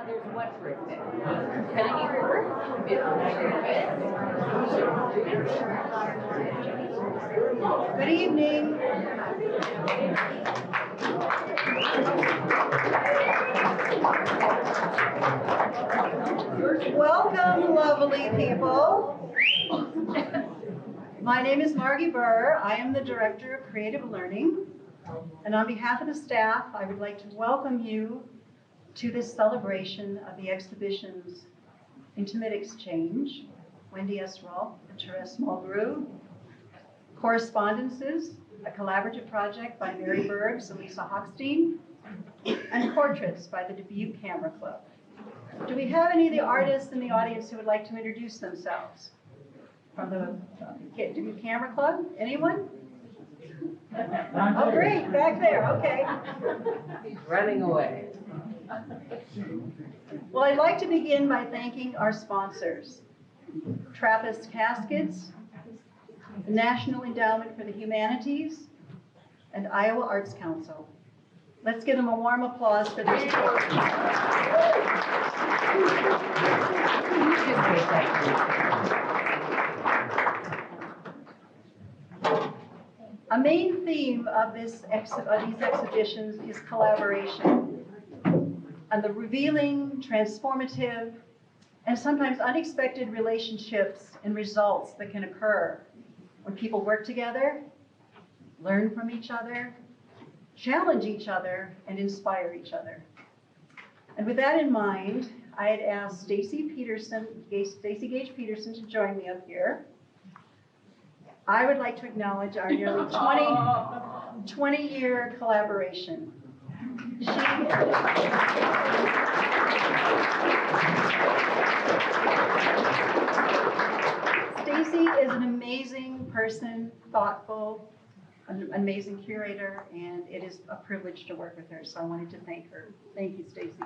there's one fruit. Good evening. Welcome, lovely people. My name is Margie Burr. I am the Director of Creative Learning. And on behalf of the staff, I would like to welcome you to this celebration of the exhibitions Intimate Exchange, Wendy S. Rolfe and Thérèse Mulgrew, Correspondences, a collaborative project by Mary Bergs and Lisa Hochstein, and Portraits by the Dubuque Camera Club. Do we have any of the artists in the audience who would like to introduce themselves? From the Dubuque Camera Club? Anyone? Oh, great, back there, okay. He's running away. Well, I'd like to begin by thanking our sponsors, Trappist Caskets, the National Endowment for the Humanities, and Iowa Arts Council. Let's give them a warm applause for their support. A main theme of these exhibitions is collaboration and the revealing, transformative, and sometimes unexpected relationships and results that can occur when people work together, learn from each other, challenge each other, and inspire each other. And with that in mind, I had asked Stacey Gage Peterson to join me up here. I would like to acknowledge our nearly 20-year collaboration. Stacey is an amazing person, thoughtful, an amazing curator, and it is a privilege to work with her, so I wanted to thank her. Thank you, Stacey.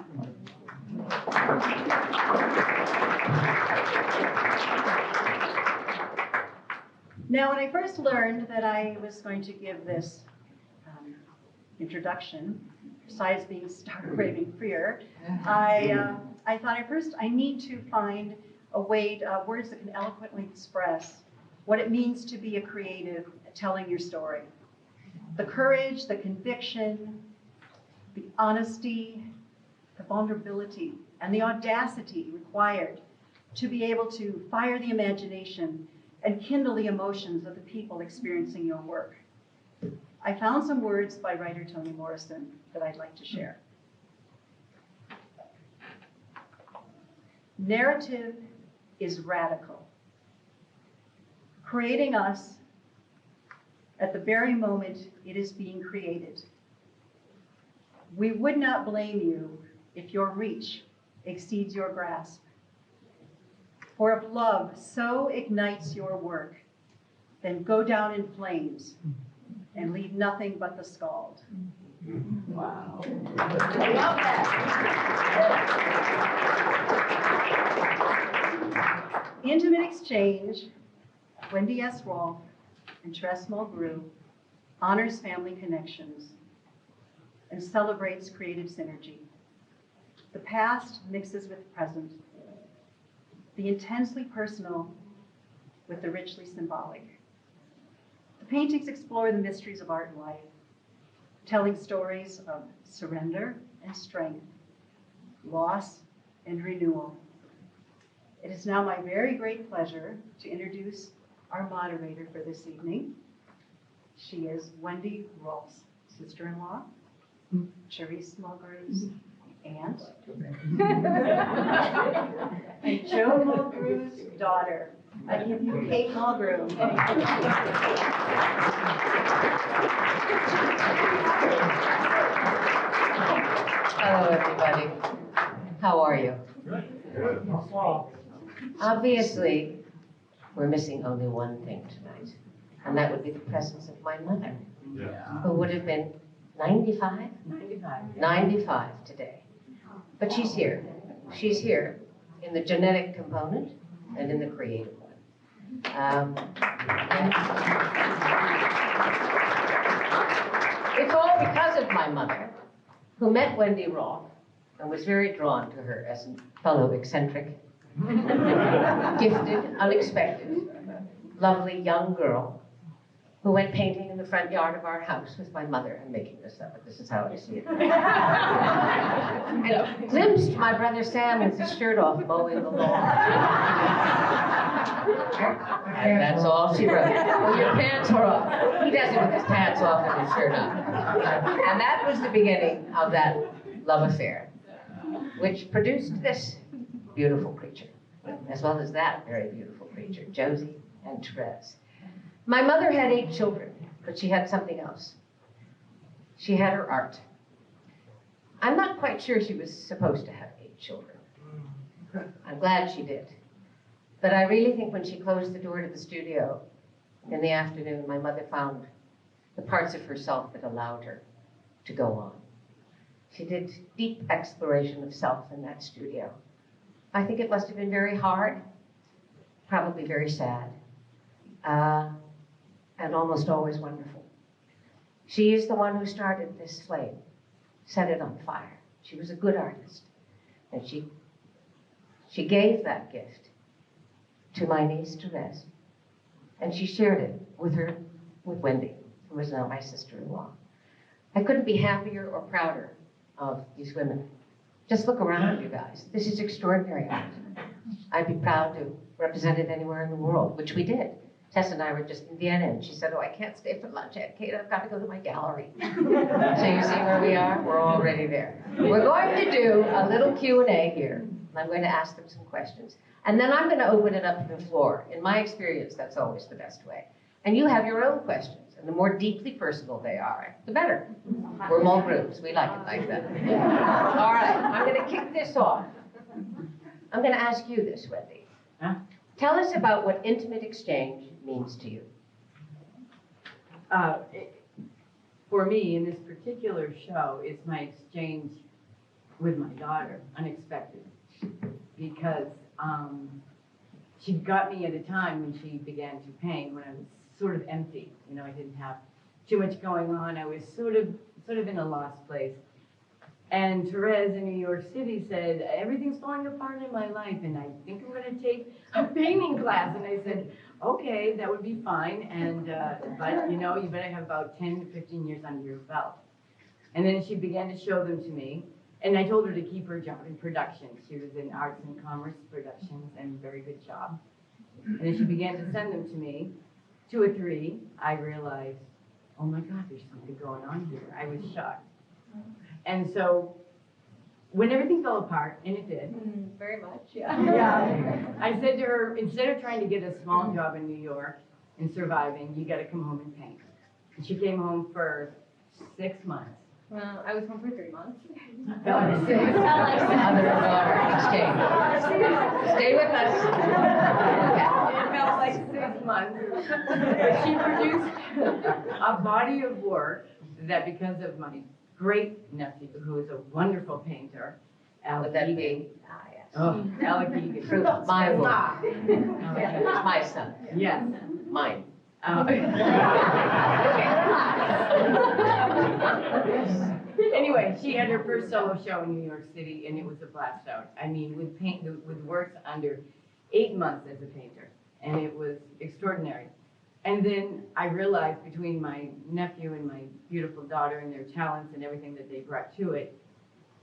Now, when I first learned that I was going to give this introduction, besides being stark raving fear, I thought I need to find a way, words that can eloquently express what it means to be a creative telling your story. The courage, the conviction, the honesty, the vulnerability, and the audacity required to be able to fire the imagination and kindle the emotions of the people experiencing your work. I found some words by writer Toni Morrison that I'd like to share. Narrative is radical, creating us at the very moment it is being created. We would not blame you if your reach exceeds your grasp. For if love so ignites your work, then go down in flames and leave nothing but the scald. Wow. I love that. Intimate Exchange, Wendy S. Rolfe and Thérèse Mulgrew honors family connections and celebrates creative synergy. The past mixes with the present, the intensely personal with the richly symbolic. The paintings explore the mysteries of art and life, telling stories of surrender and strength, loss and renewal. It is now my very great pleasure to introduce our moderator for this evening. She is Wendy Rolfe's sister-in-law, Thérèse Mulgrew's aunt, and Joe Mulgrew's daughter. I give you Kate Mulgrew. Hello, everybody. How are you? Good. Obviously, we're missing only one thing tonight, and that would be the presence of my mother, who would have been 95? 95 today. But she's here. She's here in the genetic component and in the creative one. It's all because of my mother, who met Wendy Rolfe and was very drawn to her as a fellow eccentric, gifted, unexpected, lovely young girl who went painting in the front yard of our house with my mother. I'm making this up, but this is how I see it. And glimpsed my brother Sam with his shirt off mowing the lawn. And that's all she wrote. Well, your pants were off. He does it with his pants off and his shirt on. And that was the beginning of that love affair, which produced this beautiful creature, as well as that very beautiful creature, Josie and Thérèse. My mother had 8 children, but she had something else. She had her art. I'm not quite sure she was supposed to have 8 children. I'm glad she did. But I really think when she closed the door to the studio in the afternoon, my mother found the parts of herself that allowed her to go on. She did deep exploration of self in that studio. I think it must have been very hard, probably very sad, and almost always wonderful. She is the one who started this flame, set it on fire. She was a good artist, and she gave that gift to my niece, Thérèse, and she shared it with Wendy, who is now my sister-in-law. I couldn't be happier or prouder of these women. Just look around, you guys. This is extraordinary art. I'd be proud to represent it anywhere in the world, which we did. Tess and I were just in Vienna, and she said, oh, I can't stay for lunch, Aunt Kate. I've got to go to my gallery. So you see where we are? We're already there. We're going to do a little Q&A here. I'm going to ask them some questions. And then I'm going to open it up to the floor. In my experience, that's always the best way. And you have your own questions. And the more deeply personal they are, the better. We're Mulgrews. We like it like that. All right. I'm going to kick this off. I'm going to ask you this, Wendy. Huh? Tell us about what intimate exchange means to you. For me, in this particular show, it's my exchange with my daughter, unexpected, because she got me at a time when she began to paint, when I was sort of empty. You know, I didn't have too much going on. I was sort of in a lost place. And Thérèse in New York City said, everything's falling apart in my life, and I think I'm going to take a painting class. And I said, okay, that would be fine. And but you know, you better have about 10 to 15 years under your belt. And then she began to show them to me. And I told her to keep her job in production. She was in arts and commerce productions, and very good job. And then she began to send them to me. 2 or 3, I realized, oh my God, there's something going on here. I was shocked. And so when everything fell apart, and it did. Very much, yeah. Yeah. I said to her, instead of trying to get a small job in New York and surviving, you got to come home and paint. And she came home for 6 months. Well, I was home for 3 months. Felt like 6. Mother and daughter exchange. Stay with us. It felt like 6 months. But she produced a body of work that, because of my great nephew, who is a wonderful painter, Would that be? Ah, yes. Oh, Alec Egan. Fruit of my womb. Stop. It's my son. Yes. Mine. Anyway, she had her first solo show in New York City, and it was a blast out. I mean, with works under 8 months as a painter, and it was extraordinary. And then I realized, between my nephew and my beautiful daughter and their talents and everything that they brought to it,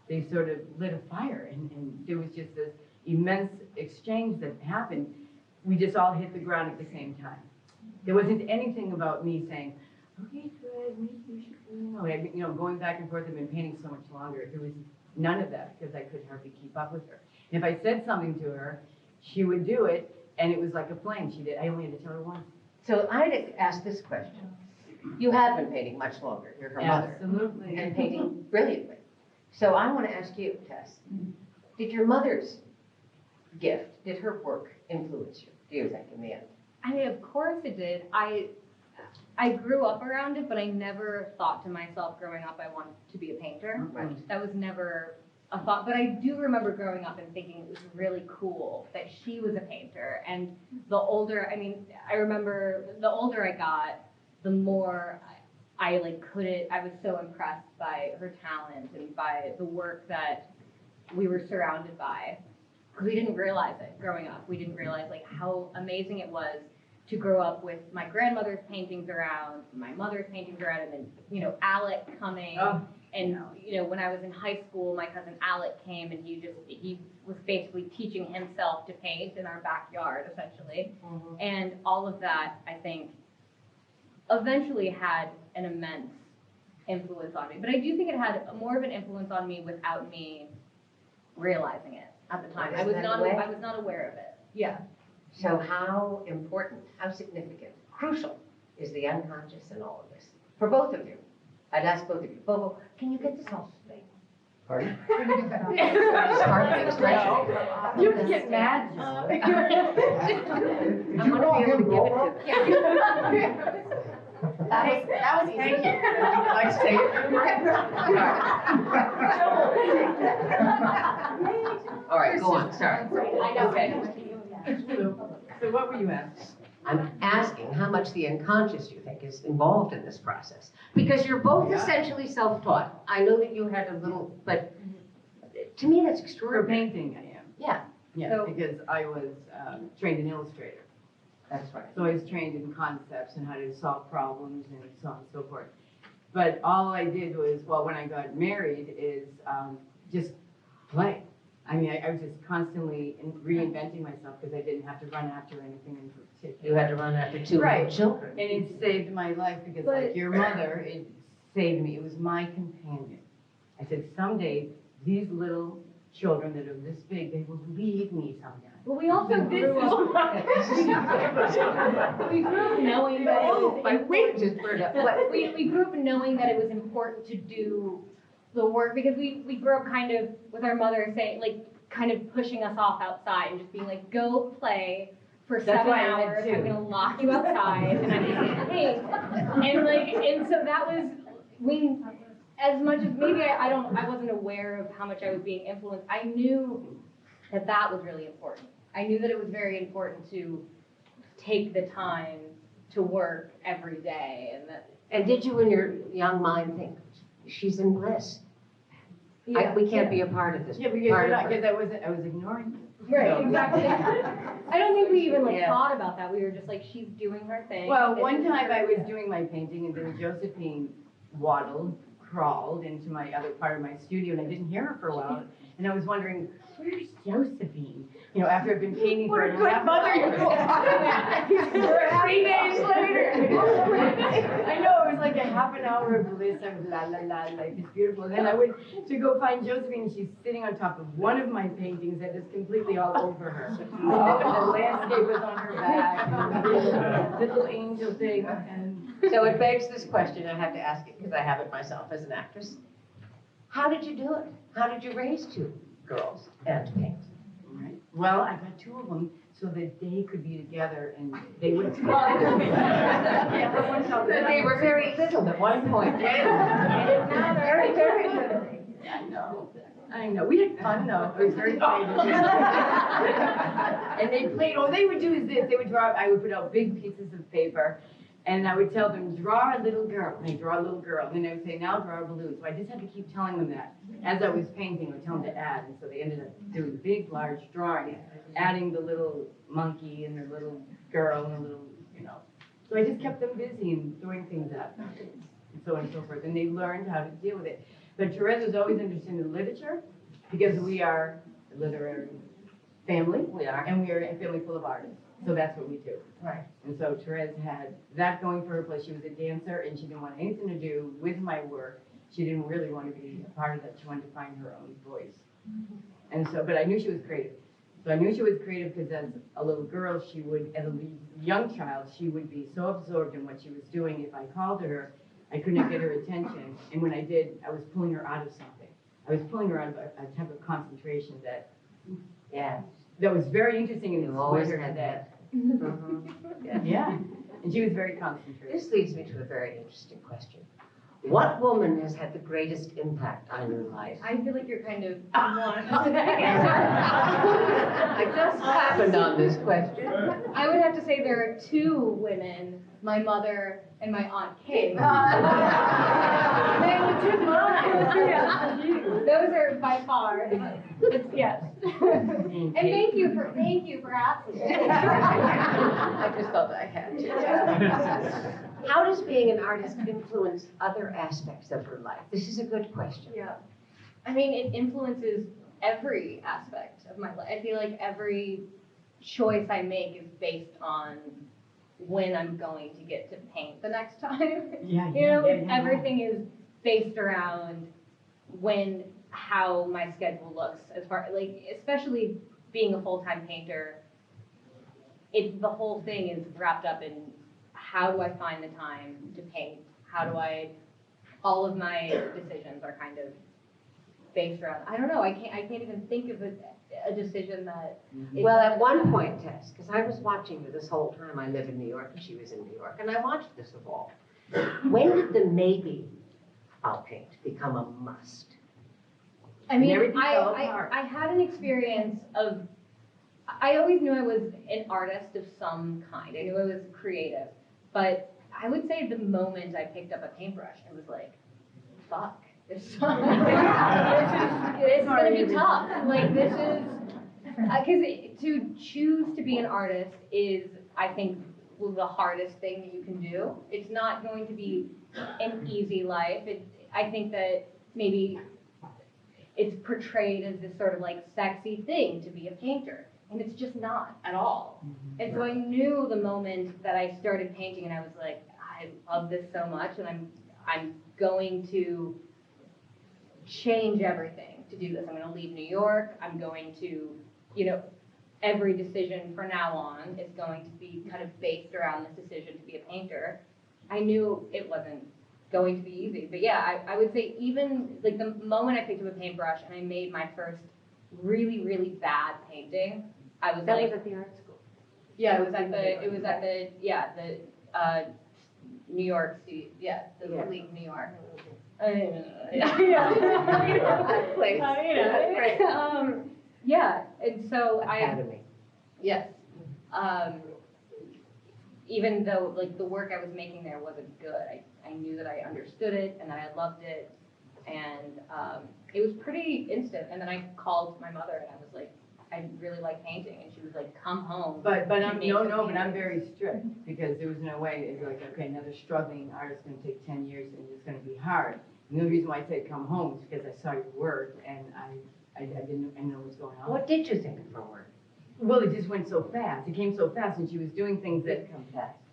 they sort of lit a fire, and there was just this immense exchange that happened. We just all hit the ground at the same time. There wasn't anything about me saying, okay, Thérèse, maybe you should, you know, going back and forth. I've been painting so much longer. There was none of that, because I could hardly keep up with her. And if I said something to her, she would do it, and it was like a flame. She did. I only had to tell her once. So I'd ask this question. You have been painting much longer. You're her mother. Absolutely. And painting brilliantly. So I want to ask you, Tess, did your mother's gift, did her work influence you, do you think, in the end? I mean, of course it did. I grew up around it, but I never thought to myself growing up I wanted to be a painter. Right. That was never a thought. But I do remember growing up and thinking it was really cool that she was a painter. And the older, I mean, I remember the older I got, the more I was so impressed by her talent and by the work that we were surrounded by. Because we didn't realize it growing up. We didn't realize like how amazing it was to grow up with my grandmother's paintings around, my mother's paintings around, and then, you know, Alec coming. Oh. And, you know, when I was in high school, my cousin Alec came and he was basically teaching himself to paint in our backyard, essentially. Mm-hmm. And all of that, I think, eventually had an immense influence on me. But I do think it had more of an influence on me without me realizing it at the time. I was not aware of it. Yeah. So how important, how significant, crucial is the unconscious in all of this? For both of you. I'd ask both of you. Bobo, can you get this off the thing? Pardon? Start things right. You would get mad. I want to be able to give it to them. That was easy. Thank you. I'd say it. All right, go on, sorry. I know. Okay. So what were you asking? I'm asking how much the unconscious you think is involved in this process. Because you're both essentially self-taught. I know that you had a little, but to me that's For extraordinary. painting, I am. Yeah, Yeah, So- because I was trained an illustrator. that's right. So I was trained in concepts and how to solve problems and so on and so forth. But all I did was, well, when I got married, is just play. I mean, I was just constantly reinventing myself because I didn't have to run after anything in particular. You had to run after two Right. little children. And it saved my life because But- like your mother, it saved me. It was my companion. I said, someday these little children that are this big, they will leave me someday. Well, we also grew up. We grew up knowing that it was My wig just burned up. What? we grew up knowing that it was important to do the work because we grew up kind of with our mother saying, like, kind of pushing us off outside and just being like, go play for That's 7 why I went hours. too. I'm gonna lock you outside and I'm gonna paint. And so that was as much as maybe I wasn't aware of how much I was being influenced. I knew that was really important. I knew that it was very important to take the time to work every day and that. And did you in your young mind think, she's in bliss? We can't be a part of this. Yeah, because part you're of not, her. because I was ignoring you. Right, So- exactly. I don't think we even Yeah. thought about that. We were just like, she's doing her thing. Well, This one is time her- I was doing my painting and then Josephine crawled into my other part of my studio and I didn't hear her for a while. And I was wondering, where's Josephine? You know, after I've been painting for a half mother you 3 days later. I know, it was like a half an hour of bliss of la la la, like it's beautiful. And then I went to go find Josephine and she's sitting on top of one of my paintings that is completely all over her. The landscape was on her back, and the little angel thing, and So it begs this question, I have to ask it because I have it myself as an actress. How did you do it? How did you raise two girls and paint? right. Well, I got two of them so that they could be together and they would bother me. But they were very little at one point. Very, very little. I know. We had fun though. It was very fun. And they played, all they would do is this, they would draw, I would put out big pieces of paper and I would tell them, draw a little girl. And they draw a little girl. And then I would say, now draw a balloon. So I just had to keep telling them that. As I was painting, I would tell them to add. And so they ended up doing big, large drawings, adding the little monkey and the little girl and the little, you know. So I just kept them busy and throwing things at them and so on and so forth. And they learned how to deal with it. But Thérèse was always interested in literature because we are a literary family. We are. And we are a family full of artists. So that's what we do. Right. And so Thérèse had that going for her, plus she was a dancer and she didn't want anything to do with my work. She didn't really want to be a part of that. She wanted to find her own voice. And so, but I knew she was creative. So I knew she was creative because as a little girl, she would, as a young child, she would be so absorbed in what she was doing. If I called to her, I couldn't get her attention. And when I did, I was pulling her out of something. I was pulling her out of a type of concentration that was very interesting and You've it's always with her had today. that. Mhm. Yeah. Yeah, and she was very concentrated. This leads me to a very interesting question. What woman has had the greatest impact on your life? I feel like you're kind of I just happened on this question. I would have to say there are two women my mother and my aunt Kate. They took mine. Yeah. Those are by far. Yes. And thank you for asking. I just thought I had to. How does being an artist influence other aspects of her life? This is a good question. Yeah. I mean, it influences every aspect of my life. I feel like every choice I make is based on when I'm going to get to paint the next time. Everything is based around how my schedule looks, as far like, especially being a full-time painter. The whole thing is wrapped up in how do I find the time to paint? All of my decisions are kind of based around, I don't know, I can't even think of a decision that. Well, at one point, Tess, because I was watching you this whole time, I live in New York and she was in New York, and I watched this evolve. When did the maybe I'll paint become a must? I mean, I had an experience of, I always knew I was an artist of some kind. I knew I was creative, but I would say the moment I picked up a paintbrush, I was like, fuck. It's gonna be tough. Like, this is, because to choose to be an artist is, I think, the hardest thing that you can do. It's not going to be an easy life. I think that maybe it's portrayed as this sort of like sexy thing to be a painter, and it's just not at all. And so I knew the moment that I started painting, and I was like, I love this so much, and I'm going to change everything to do this. I'm going to leave New York. I'm going to, every decision from now on is going to be kind of based around this decision to be a painter. I knew it wasn't going to be easy, but yeah, I would say even like the moment I picked up a paintbrush and I made my first really, really bad painting, I was That was at the art school. Yeah, it was at the New York City, the League of New York. And so Academy. Yes. Even though like the work I was making there wasn't good, I knew that I understood it and that I loved it, and it was pretty instant. And then I called my mother and I was like, I really like painting, and she was like, come home. But I'm very strict, because there was no way. It's like, okay, another struggling artist is going to take 10 years and it's going to be hard. And the reason why I said come home is because I saw your work and I didn't know what's going on. What did you think of her work? Well, it just went so fast. It came so fast, and she was doing things that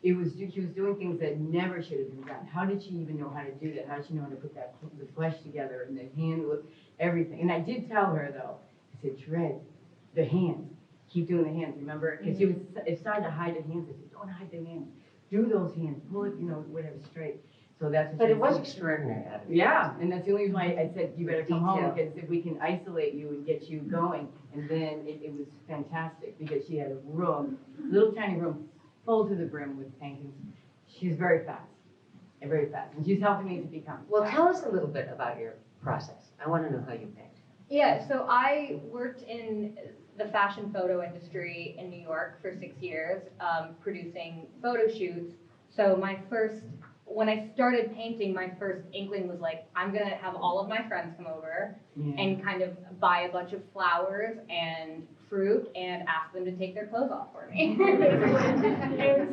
she was doing things that never should have been done. How did she even know how to do that? How did she know how to put the flesh together and the hand look, everything? And I did tell her though. I said, Tread the hands. Keep doing the hands. Remember, because it started to hide the hands. I said, don't hide the hands. Do those hands. Pull it, whatever, straight. So that's what. But it was extraordinary. Yeah, and that's the only reason why I said you better come home, because if we can isolate you and get you going, and then it was fantastic, because she had a little tiny room, full to the brim with paintings. She's very fast, and she's helping me to become. Well, tell us a little bit about your process. I want to know how you paint. Yeah, so I worked in the fashion photo industry in New York for 6 years, producing photo shoots. So when I started painting, my first inkling was like, I'm gonna have all of my friends come over and kind of buy a bunch of flowers and fruit and ask them to take their clothes off for me.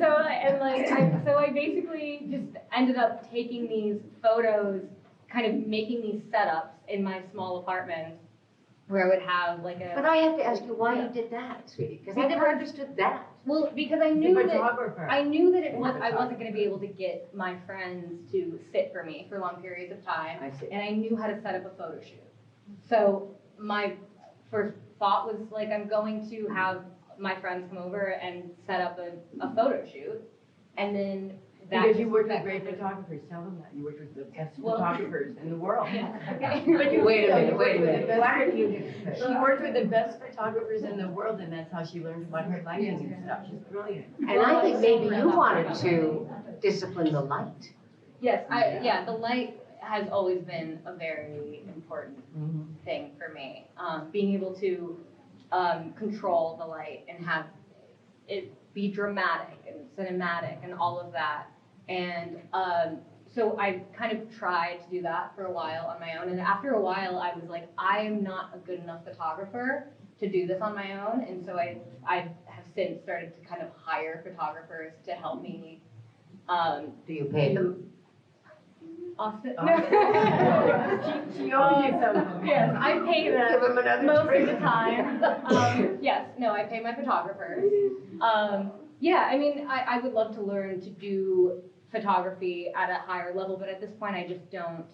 so I basically just ended up taking these photos, kind of making these setups in my small apartment where I would have like a. But I have to ask you why you did that, sweetie, because I never understood that. Well, because I knew that I wasn't going to be able to get my friends to sit for me for long periods of time, and I knew how to set up a photo shoot. So my first thought was like, I'm going to have my friends come over and set up a photo shoot, and then. Because you worked with great photographers, tell them that. You worked with the best photographers in the world. Okay. But Wait a minute. She worked with the best photographers in the world, and that's how she learned about her lighting and stuff. She's brilliant. And I think maybe you wanted to discipline the light. Yes, the light has always been a very important thing for me. Being able to control the light and have it be dramatic and cinematic and all of that. And so I kind of tried to do that for a while on my own. And after a while, I was like, I am not a good enough photographer to do this on my own. And so I have since started to kind of hire photographers to help me. Do you pay them? Austin? Oh. No. She owes you something. Yes, I pay them Give them another most drink. of the time. Yes, no, I pay my photographers. Yeah, I mean, I would love to learn to do photography at a higher level, but at this point, I just don't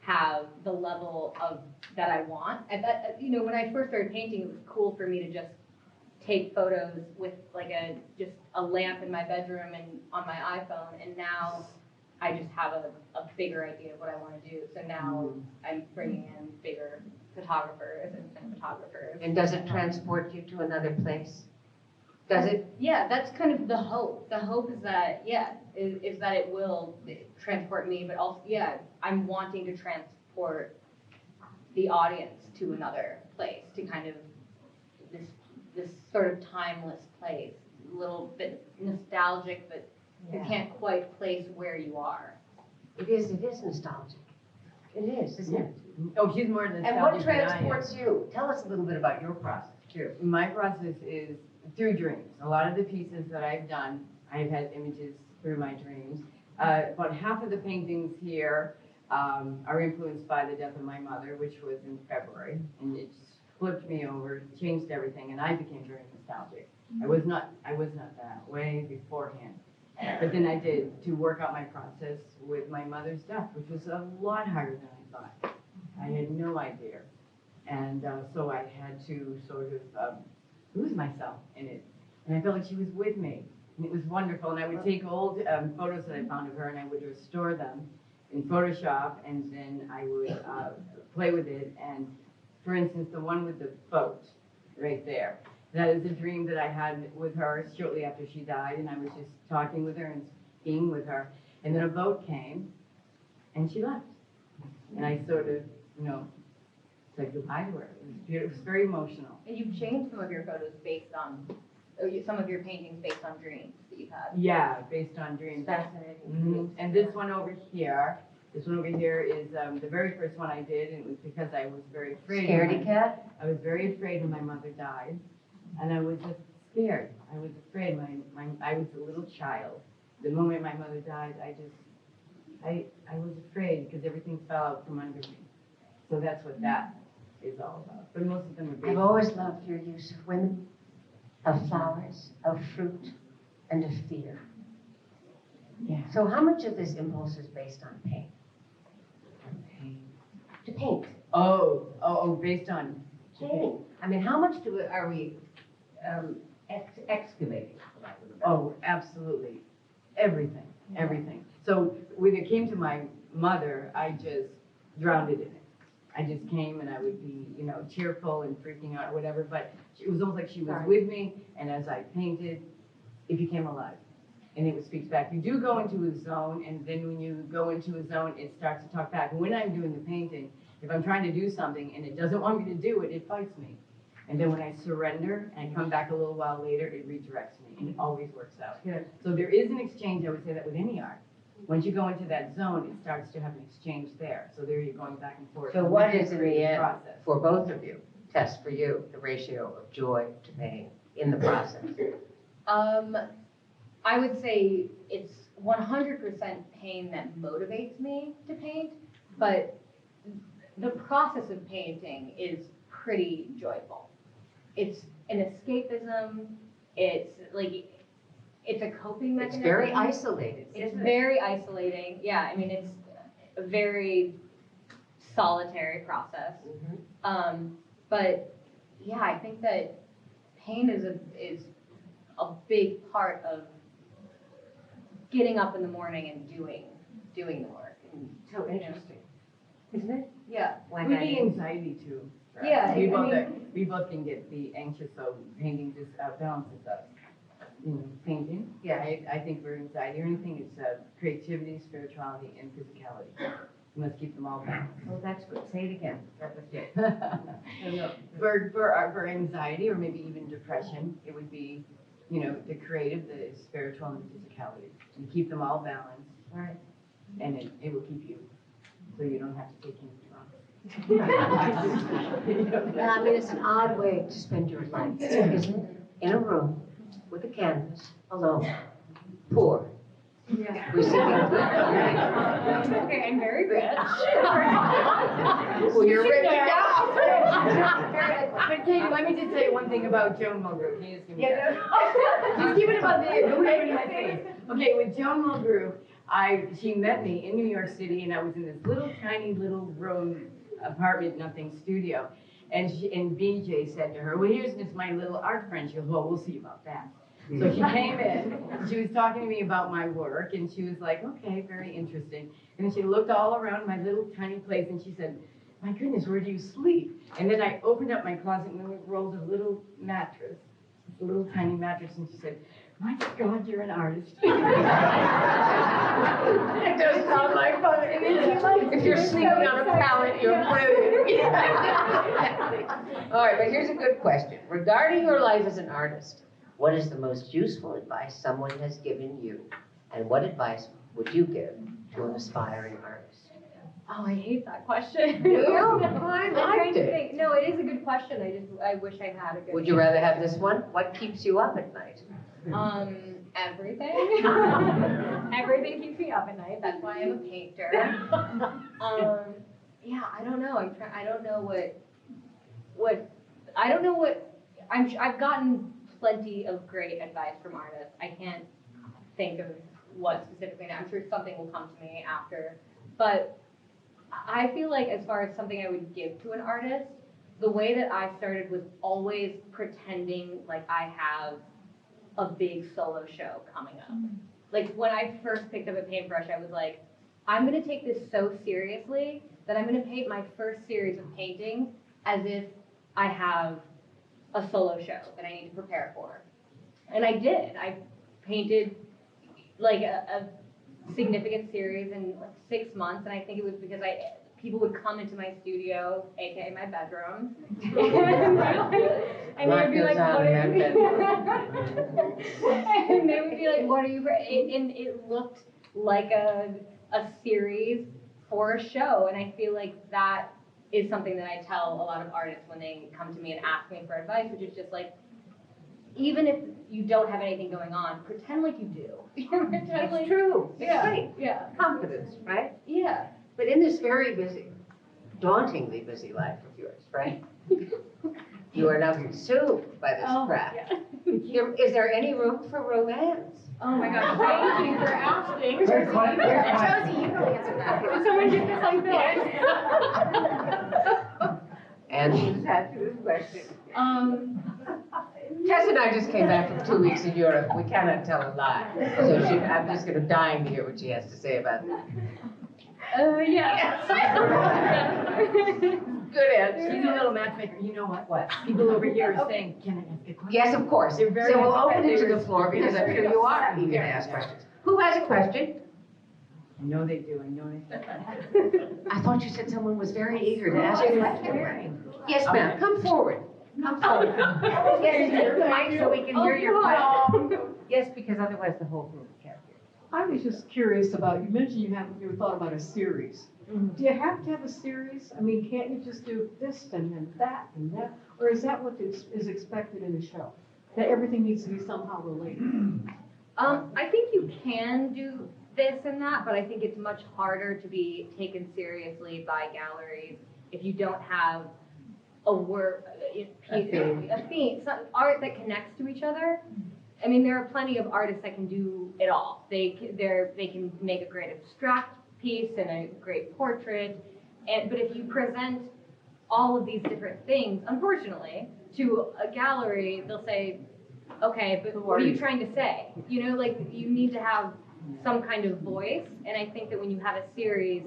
have the level of that I want. And that, you know, when I first started painting, it was cool for me to just take photos with like just a lamp in my bedroom and on my iPhone, and now I just have a bigger idea of what I want to do. So now I'm bringing in bigger photographers and photographers. And does it transport you to another place? Does it? Yeah, that's kind of the hope. The hope is that, is that it will transport me, but also, I'm wanting to transport the audience to another place, to kind of this sort of timeless place, a little bit nostalgic, but you can't quite place where you are. It is nostalgic. It is, isn't it? Oh, she's more nostalgic And what than I am. transports you? Tell us a little bit about your process, too. My process is through dreams. A lot of the pieces that I've done, I've had images through my dreams. About half of the paintings here are influenced by the death of my mother, which was in February, and it just flipped me over, changed everything, and I became very nostalgic. I was not that way beforehand. But then I did to work out my process with my mother's death, which was a lot harder than I thought. I had no idea. And so I had to sort of lose myself in it. And I felt like she was with me. And it was wonderful. And I would take old photos that I found of her and I would restore them in Photoshop, and then I would play with it. And for instance, the one with the boat right there, that is a dream that I had with her shortly after she died, and I was just talking with her and skiing with her. And then a boat came, and she left. And I sort of, said goodbye to her. It was beautiful. It was very emotional. And you've changed some of your photos based on, some of your paintings based on dreams that you've had. Yeah, based on dreams. Fascinating. And this one over here is the very first one I did, and it was because I was very afraid. Scaredy cat? I was very afraid when my mother died, and I was just scared. I was afraid. I was a little child. The moment my mother died, I was afraid because everything fell out from under me. So that's what that is all about. But most of them are based. I've always loved your use of women, of flowers, of fruit, and of fear. Yeah. So how much of this impulse is based on pain? To paint. Oh, based on Painting. I mean, how much are we excavating? Oh, absolutely. Everything. So when it came to my mother, I just drowned it in it. I just came and I would be, cheerful and freaking out or whatever, but it was almost like she was with me, and as I painted, it became alive. And it speaks back. You do go into a zone, and then when you go into a zone, it starts to talk back. And when I'm doing the painting, if I'm trying to do something and it doesn't want me to do it, it fights me. And then when I surrender and I come back a little while later, it redirects me, and it always works out. Yeah. So there is an exchange, I would say that with any art. Once you go into that zone, it starts to have an exchange there. So there you're going back and forth. So what is in the creative end, process. for both of you, Tess, for you, the ratio of joy to pain in the process? I would say it's 100% pain that motivates me to paint, but the process of painting is pretty joyful. It's an escapism. It's a coping mechanism. It's very isolated. It's very isolating. Yeah, I mean, it's a very solitary process. Mhm. But yeah, I think that pain is a big part of getting up in the morning and doing the work. And, So interesting, isn't it? yeah. Could be anxiety too. right? Yeah, We both can get the anxious, so painting just balances us. Painting. Yeah. I think for anxiety or anything, it's creativity, spirituality, and physicality. You must keep them all balanced. Oh, that's good. Say it again. That was good. For anxiety or maybe even depression, it would be, you know, the creative, the spiritual, and the physicality. And keep them all balanced. Right. And it will keep you, so you don't have to take anything wrong. Well, I mean, it's an odd way to spend your life, isn't it? In a room with a canvas, alone, poor. Yeah. Receiving. Okay, I'm very rich. Well, you're rich now. But Kate, let me just say one thing about Joan Mulgrew. Can you just give me that? Just give it about the Okay, with Joan Mulgrew, she met me in New York City, and I was in this little tiny little room, apartment, nothing studio. And BJ said to her, well, here's just my little art friend. She goes, well, we'll see about that. So she came in, she was talking to me about my work, and she was like, okay, very interesting. And then she looked all around my little tiny place, and she said, my goodness, where do you sleep? And then I opened up my closet and rolled a little mattress, a little tiny mattress, and she said, my God, you're an artist. It does sound like fun. And then she like, If you're sleeping on a pallet, you're brilliant. All right, but here's a good question. Regarding your life as an artist, what is the most useful advice someone has given you? And what advice would you give to an aspiring artist? Oh, I hate that question. I I'm trying liked to it. think. No, it is a good question. I wish I had a good. Would you rather have this one? What keeps you up at night? Everything. Everything keeps me up at night. That's why I'm a painter. Yeah, I don't know. I don't know what. I've gotten plenty of great advice from artists. I can't think of what specifically. I'm sure something will come to me after. But I feel like as far as something I would give to an artist, the way that I started was always pretending like I have a big solo show coming up. Like when I first picked up a paintbrush, I was like, I'm gonna take this so seriously that I'm gonna paint my first series of paintings as if I have a solo show that I need to prepare for. And I did. I painted like a significant series in like 6 months, and I think it was because people would come into my studio, aka my bedroom, and they would be like, "What are you?" And they would be like, "What are you?" And it looked like a series for a show, and I feel like that is something that I tell a lot of artists when they come to me and ask me for advice, which is just like, even if you don't have anything going on, pretend like you do. Pretend like, True. It's yeah, great. yeah, Confidence, right? yeah. But in this very busy, dauntingly busy life of yours, right? You are now consumed by this craft. Yeah. Is there any room for romance? Oh my gosh, thank you for asking. Josie, you can answer that. Did someone get this on film? And she's answered this question. Tess and I just came back from 2 weeks in Europe. We cannot tell a lie. So I'm just going to dying to hear what she has to say about that. Yeah. Good answer. She's a little matchmaker. You know what? What? People over here are saying, can I ask a question? Yes, of course. So They're very we'll open it to the competitive. floor because I'm sure you are eager to ask questions. Who has a question? I know they do. I know they do. I thought you said someone was very eager to ask a question. Yes, ma'am. Come forward. Come forward. Yes, here's the mic so we can hear your question. Yes, because otherwise the whole group can't hear. I was just curious about, you mentioned you thought about a series. Do you have to have a series? I mean, can't you just do this and then that and that? Or is that what is expected in a show? That everything needs to be somehow related? I think you can do this and that, but I think it's much harder to be taken seriously by galleries if you don't have a work, a theme, some art that connects to each other. I mean, there are plenty of artists that can do it all. They can make a great abstract piece and a great portrait, but if you present all of these different things, unfortunately, to a gallery, they'll say, okay, but what are you trying to say? You know, like, you need to have some kind of voice, and I think that when you have a series,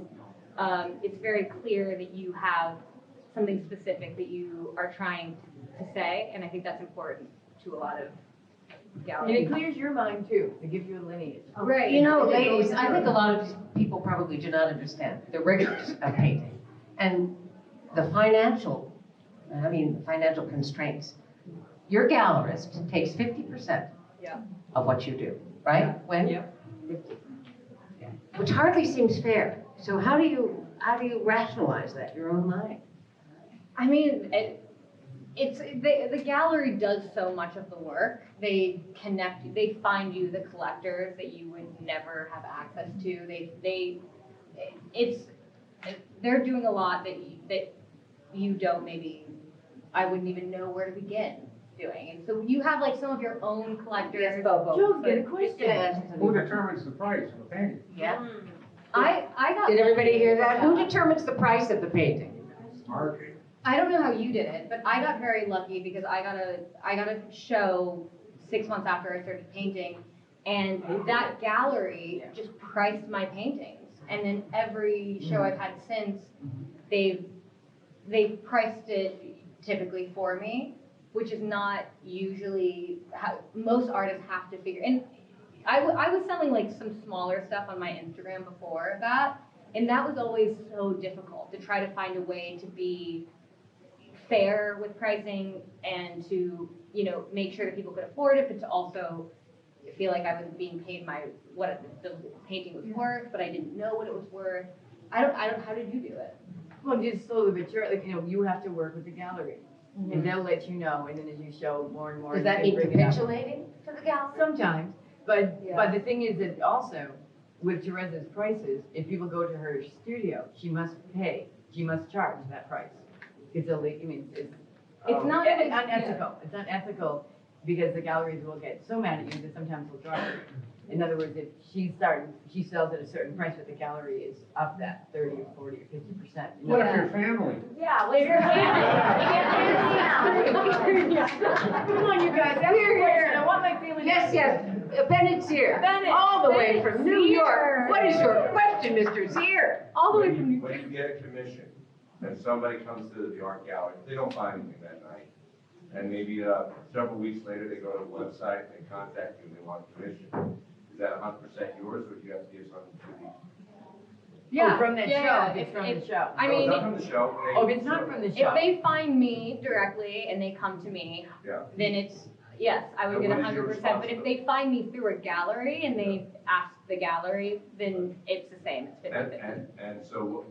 it's very clear that you have something specific that you are trying to say, and I think that's important to a lot of And galleries. it clears your mind too, to give you a lineage. Right. You know, ladies, I think a lot of people probably do not understand the rigors of painting and the financial constraints. Your gallerist takes 50% Yeah. of what you do, right? When? Yep. Which hardly seems fair. So how do you rationalize that in your own mind? I mean, the gallery does so much of the work. They find you the collectors that you would never have access to. They're doing a lot that you don't maybe, I wouldn't even know where to begin doing. And so you have like some of your own collectors. Yes, Bobo. Joe's got a Just question. gonna ask Who determines the price of a painting? Yeah. I got. Did everybody hear that? Who determines the price of the painting? Market. I don't know how you did it, but I got very lucky because I got a show 6 months after I started painting, and that gallery just priced my paintings. And then every show I've had since, they've priced it typically for me, which is not usually how most artists have to figure. And I was selling like some smaller stuff on my Instagram before that, and that was always so difficult to try to find a way to be fair with pricing and to, make sure that people could afford it, but to also feel like I was being paid what the painting was worth, but I didn't know what it was worth. How did you do it? Well, just slowly but surely, you have to work with the gallery. And they'll let you know, and then as you show more and more. Does you that can mean bring it up. capitulating to the gallery? Sometimes, but Yeah. the thing is that also, with Therese's prices, if people go to her studio, she must charge that price. It's illegal, It's not unethical. It's unethical because the galleries will get so mad at you that sometimes they'll drop it. In other words, if she sells at a certain price, but the gallery is up that 30 or 40 or 50%. What if your family? Yeah, well, your family. Come on, you guys, that's the question. I want my family. Yes. Bennett's here. Bennett. All the way Bennett's from New York. here. What is your question, Mr. Zier? All the way from New When you get a commission and somebody comes to the art gallery, they don't find anything that night. And maybe several weeks later, they go to the website, they contact you and they want a commission. Is that 100% yours or do you have to give something to the? Oh, from that show, if it's from the show. I No, mean, not from the show. Oh, if it's not from the show. if they find me directly and they come to me, Yeah. then yes, I would And get what is your 100%. But if they find me through a gallery and they ask the gallery, then it's the same. It's 50-50. And so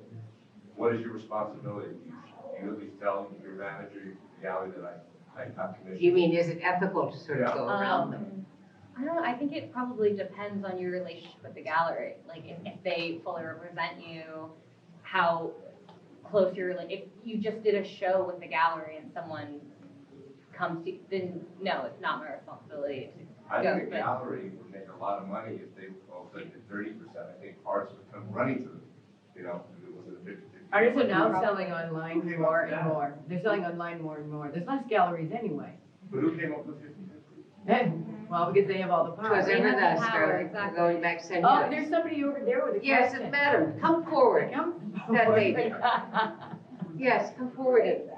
what is your responsibility? Do you at least tell your manager, your gallery that I got commission? You mean, is it ethical to sort of Yeah. go around them? I don't know. I think it probably depends on your relationship with the gallery. Like if they fully represent you, how close you're. Like if you just did a show with the gallery and someone comes to, then no, it's not my responsibility to I go. think a gallery would make a lot of money if they also did 30%. I think artists would come running to them, if it was a 50-50. Artists are now selling online more and more. They're selling online more and more. There's less galleries anyway. But who came up with 50-50? Well, because they have all the It power. was They ever have the thus, power, Sterling. exactly. We're going back 10 Oh, years. there's somebody over there with a Yes, question. madam, come forward. Come That forward. lady. Yes, come forward.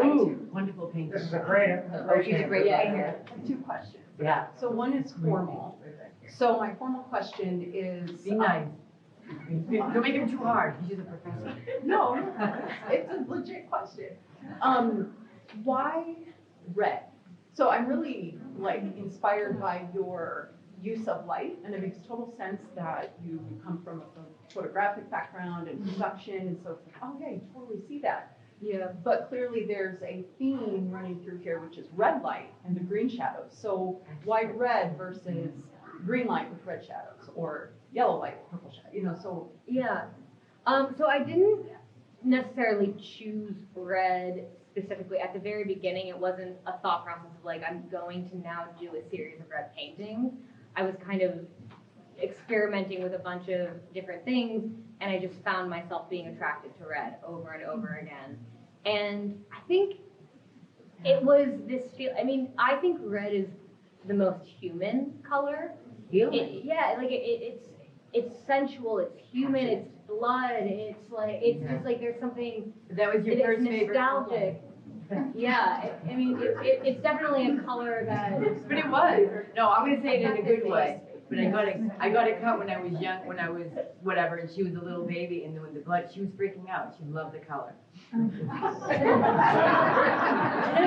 Ooh, wonderful painting. This is a grant. Oh, she's a great painter. Two questions. Yeah. So one is formal. So my formal question is. Be nice. Don't make him too hard. He's just a professor. No, it's a legit question. Why red? So I'm really inspired by your use of light, and it makes total sense that you come from a photographic background and production, and so it's like, oh yeah, you totally see that. Yeah, but clearly there's a theme running through here, which is red light and the green shadows. So why red versus green light with red shadows, or yellow light with purple shadows? So Yeah. So I didn't necessarily choose red specifically. At the very beginning, it wasn't a thought process of I'm going to now do a series of red paintings. I was kind of experimenting with a bunch of different things, and I just found myself being attracted to red over and over again. And I think it was this I think red is the most human color. It's sensual, it's human, it's blood, it's just there's something. That was your It's first favorite. nostalgic. Yeah, it's definitely a color that. But it was. No, I'm gonna say it in a good way. But I got it cut when I was young, when I was whatever, and she was a little baby, and when the blood, she was freaking out. She loved the color. No,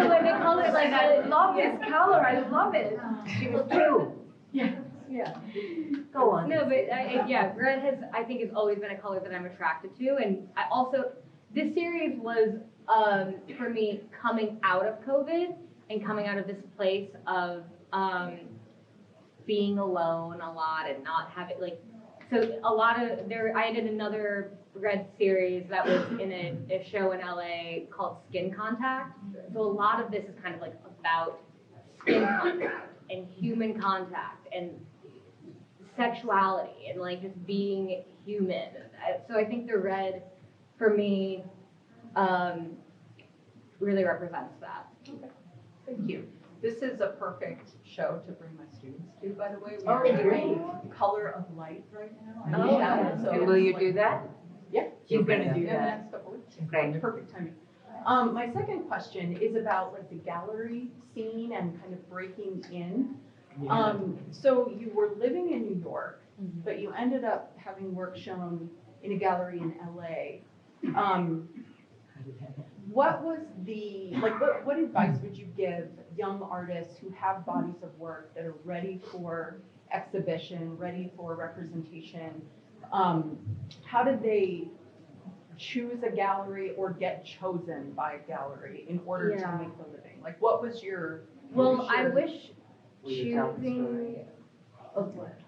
but the color, and I love this color, I love it. She was two. Yeah. Go on. No, but yeah, red has, I think, has always been a color that I'm attracted to. And I also, this series was, for me, coming out of COVID and coming out of this place of being alone a lot and not having, like, so a lot of, I did another red series that was in a show in LA called Skin Contact. So a lot of this is kind of like about skin contact and human contact and sexuality and like just being human. So I think the red, for me, really represents that. Thank you. This is a perfect show to bring my students to, by the way. We Oh, are doing great. Color of Light right now. Oh, Yeah, so and will you it's do like- that? Yeah. She's gonna do In the that. next couple weeks. Great. Perfect timing. My second question is about like the gallery scene and kind of breaking in. So you were living in New York, but you ended up having work shown in a gallery in LA. What was the, like, what advice would you give young artists who have bodies of work that are ready for exhibition, ready for representation? How did they choose a gallery or get chosen by a gallery in order to Yeah. make the living? Like, what was your? Well, I wish Will you tell the choosing, Of what?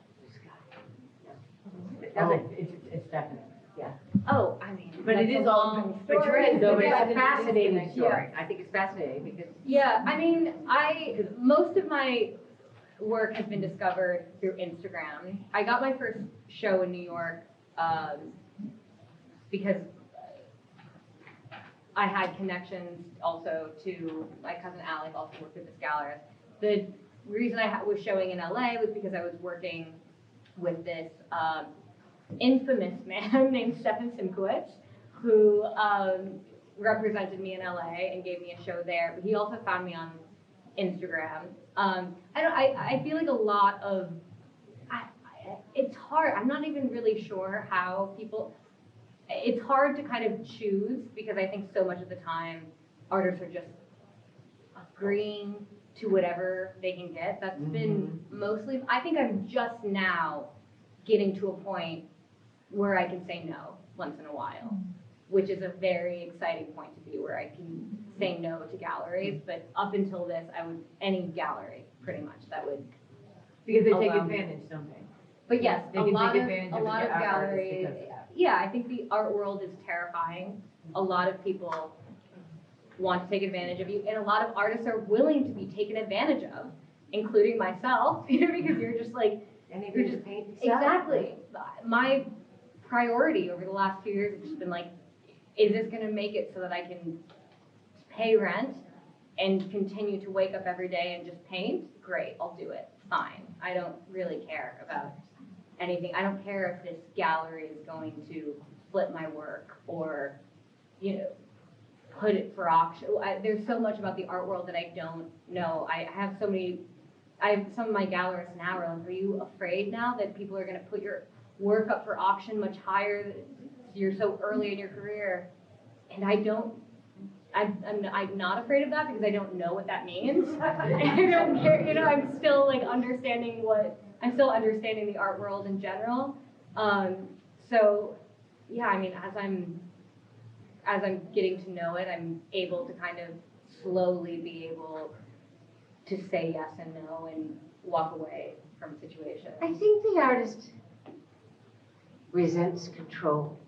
It's definite. oh, I mean. But it that's is a all long But story. you're in, though, but Yeah, it's a fascinating Yeah. story. I think it's fascinating because Yeah, I mean, most of my work has been discovered through Instagram. I got my first show in New York because I had connections also to my cousin Alec, also worked with this gallerist. The reason I was showing in LA was because I was working with this infamous man named Stefan Simkowitz, who represented me in LA and gave me a show there. But he also found me on Instagram. I feel like a lot of, it's hard. I'm not even really sure how people, it's hard to kind of choose because I think so much of the time artists are just agreeing to whatever they can get. That's been mostly, I think I'm just now getting to a point where I can say no once in a while, which is a very exciting point to be where I can say no to galleries. But up until this, I would, any gallery pretty much that would. Because they take Allow me. advantage, don't they? But yes, They a can lot take of advantage a of lot of your artists galleries. because of that. Yeah, I think the art world is terrifying. A lot of people want to take advantage of you, and a lot of artists are willing to be taken advantage of, including myself. Because you're just like, anybody to paint yourself. exactly. My priority over the last few years has just been like, is this going to make it so that I can pay rent and continue to wake up every day and just paint? Great, I'll do it. Fine. I don't really care about anything. I don't care if this gallery is going to flip my work or, put it for auction. There's so much about the art world that I don't know. I have some of my gallerists now are like, are you afraid now that people are going to put your work up for auction much higher? You're so early in your career. And I'm not afraid of that because I don't know what that means. I don't care, I'm still like understanding the art world in general. So yeah, I mean, as I'm getting to know it, I'm able to kind of slowly be able to say yes and no and walk away from situations. I think the artist resents control.